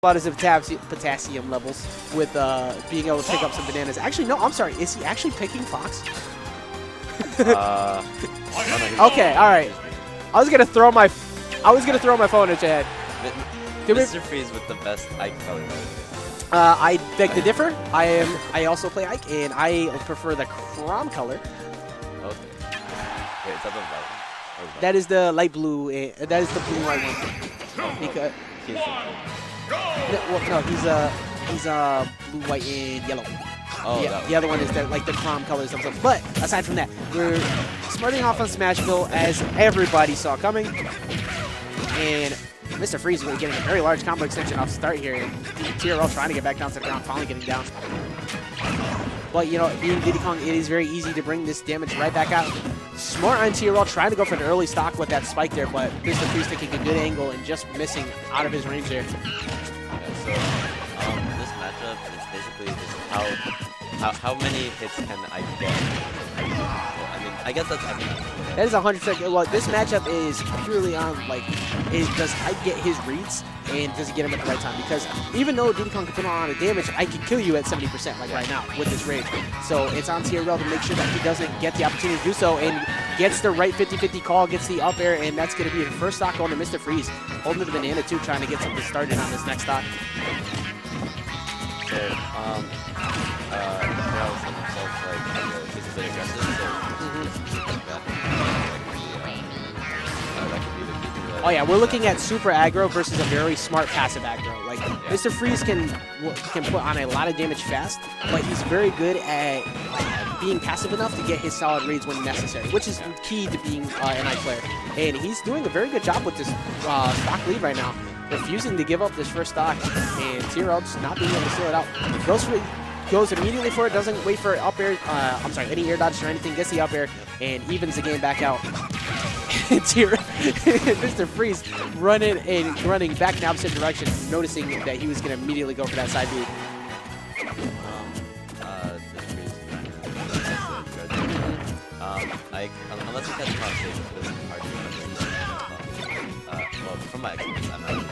about his potassium levels with being able to pick up some bananas. Actually, no, I'm sorry. Is he actually picking Fox? Okay, all right. I was gonna throw my phone at your head. Mr. Freeze with the best Ike color. I beg to differ. I also play Ike, and I prefer the Crom color. Okay. Wait, is that the white one? That is the light blue. That is the blue white one. Because no, he's blue, white, and yellow. Oh, yeah, the other one is like the Crom colors themselves. But aside from that, we're smarting off on Smashville as everybody saw coming, and Mr. Freeze really getting a very large combo extension off start here. And TRL trying to get back down to the ground, finally getting down. But, you know, being Diddy Kong, it is very easy to bring this damage right back out. Smart on TRL, trying to go for an early stock with that spike there, but Mr. Freeze taking a good angle and just missing out of his range there. Yeah, so this matchup is basically just how many hits can I get? I mean, I guess that's everything. That is 100%. Well, this matchup is purely on, like, does Ike get his reads, and does he get him at the right time? Because even though Diddy Kong can put on a lot of damage, Ike can kill you at 70%, like right now, with this range. So it's on TRL to make sure that he doesn't get the opportunity to do so, and gets the right 50-50 call, gets the up air, and that's going to be the first stock going to Mr. Freeze. Holding the banana, too, trying to get something started on this next stock. So, TRL set himself, like, he's a bit aggressive, so oh yeah, we're looking at super aggro versus a very smart passive aggro. Like, Mr. Freeze can put on a lot of damage fast, but he's very good at being passive enough to get his solid reads when necessary, which is key to being an Ike player. And he's doing a very good job with this stock lead right now, refusing to give up this first stock, and TRL just not being able to seal it out. Goes immediately for it, doesn't wait for up air, any air dodges or anything, gets the up air, and evens the game back out. Mr. Freeze running back in the opposite direction, noticing that he was going to immediately go for that side B. Unless he catches conversation, it doesn't hard to well, from my experience, I'm not.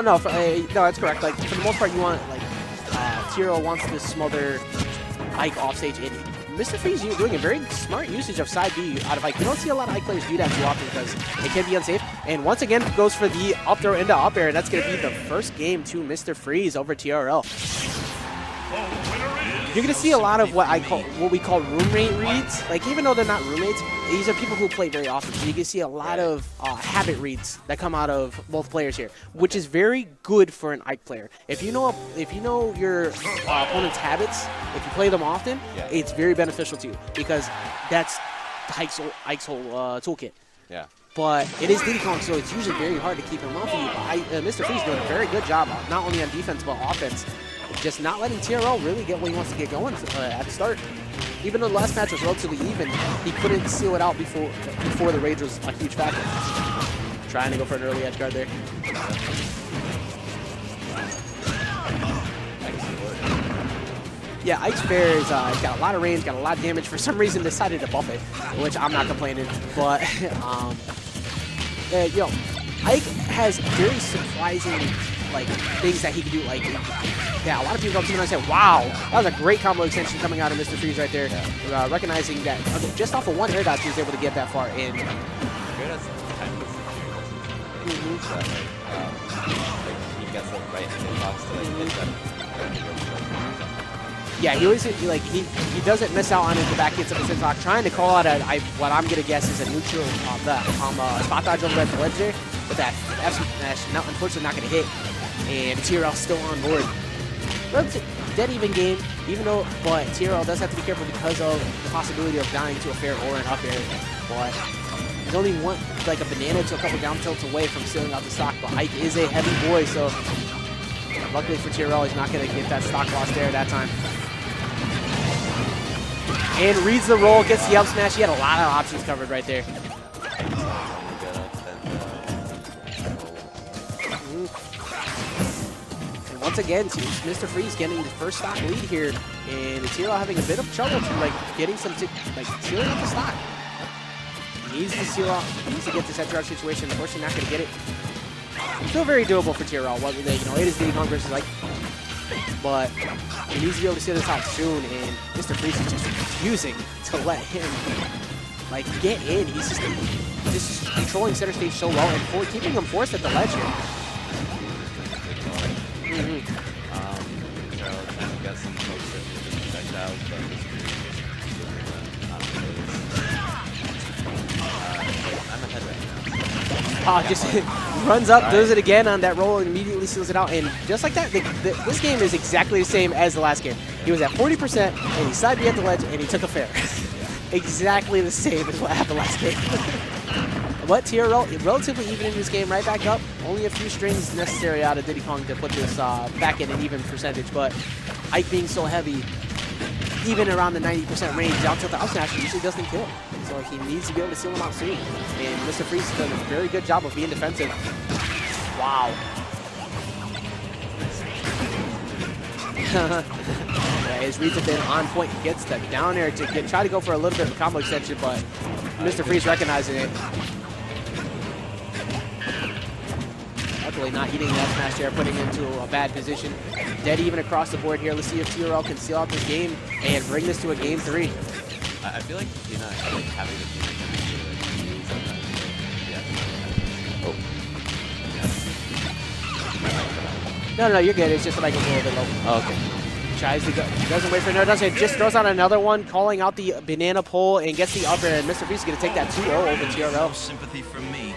No, that's correct. Like, for the most part, you want, like, TRL wants to smother Ike offstage, and Mr. Freeze doing a very smart usage of side B out of Ike. We don't see a lot of Ike players do that too often because it can be unsafe. And once again, goes for the up throw into up air, and that's going to be the first game to Mr. Freeze over TRL. You're going to see a lot of what we call roommate reads. Like, even though they're not roommates, these are people who play very often. So you can see a lot of habit reads that come out of both players here, which is very good for an Ike player. If you know your opponent's habits, if you play them often, it's very beneficial to you because that's Ike's whole toolkit. Yeah. But it is Diddy Kong, so it's usually very hard to keep him off of you. Mr. Freeze doing a very good job, not only on defense but offense. Just not letting TRL really get what he wants to get going at the start. Even though the last match was relatively even, he couldn't seal it out before the rage was a huge factor. Trying to go for an early edge guard there. Yeah, Ike's Bear has got a lot of range, got a lot of damage. For some reason, decided to buff it, which I'm not complaining. But, Ike has very surprising things that he can do. Like, yeah, a lot of people come to him and say, wow, that was a great combo extension coming out of Mr. Freeze right there. Recognizing that just off of one air dodge, he was able to get that far in. Yeah, he always he doesn't miss out on the back hits of his Sinlock, trying to call out what I'm gonna guess is a neutral spot dodge over at the ledge there, but that F smash, unfortunately not gonna hit, and TRL still on board. Dead even game, but TRL does have to be careful because of the possibility of dying to a fair or an up air. But he's only a banana to a couple down tilts away from sealing out the stock. But Ike is a heavy boy, so luckily for TRL, he's not going to get that stock loss there that time. And reads the roll, gets the up smash. He had a lot of options covered right there. Once again, Mr. Freeze getting the first stock lead here, and TRL having a bit of trouble getting some sealing up the stock. Needs to seal off. Needs to get this edge guard situation. Unfortunately, not going to get it. Still very doable for TRL. What they, you know, it is Diddy Kong versus like, but he needs to be able to see this out soon. And Mr. Freeze is just refusing to let him like get in. He's just controlling center stage so well and keeping him forced at the ledge here. Charles trying to get some folks that need to check out, but I'm ahead right now. Just runs up, does it again on that roll, and immediately seals it out. And just like that, this game is exactly the same as the last game. He was at 40%, and he side B at the ledge, and he took a fair. Exactly the same as what happened last game. But TRL, relatively even in this game, right back up. Only a few strings necessary out of Diddy Kong to put this back in an even percentage. But Ike being so heavy, even around the 90% range, down tilt the up smash usually doesn't kill. So he needs to be able to seal him out soon. And Mr. Freeze has done a very good job of being defensive. Wow. Yeah, his reads have been on point. He gets the down air to try to go for a little bit of a combo extension, but Mr. Freeze recognizing it. Luckily not eating that smash there, putting him into a bad position. Dead even across the board here. Let's see if TRL can seal out this game and bring this to a game 3. I feel like Tina, like having the Tina can be sometimes. Yeah. No, you're good. It's just like a little bit low. Oh, okay. Tries to go. Doesn't wait for no. Doesn't. Just throws out another one, calling out the banana pole and gets the upper. And Mr. Freeze is going to take that 2-0 over TRL. Sympathy from me.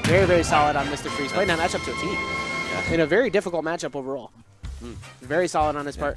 Very, very solid on Mr. Freeze. Playing that matchup to a team. Yeah. In a very difficult matchup overall. Very solid on his part.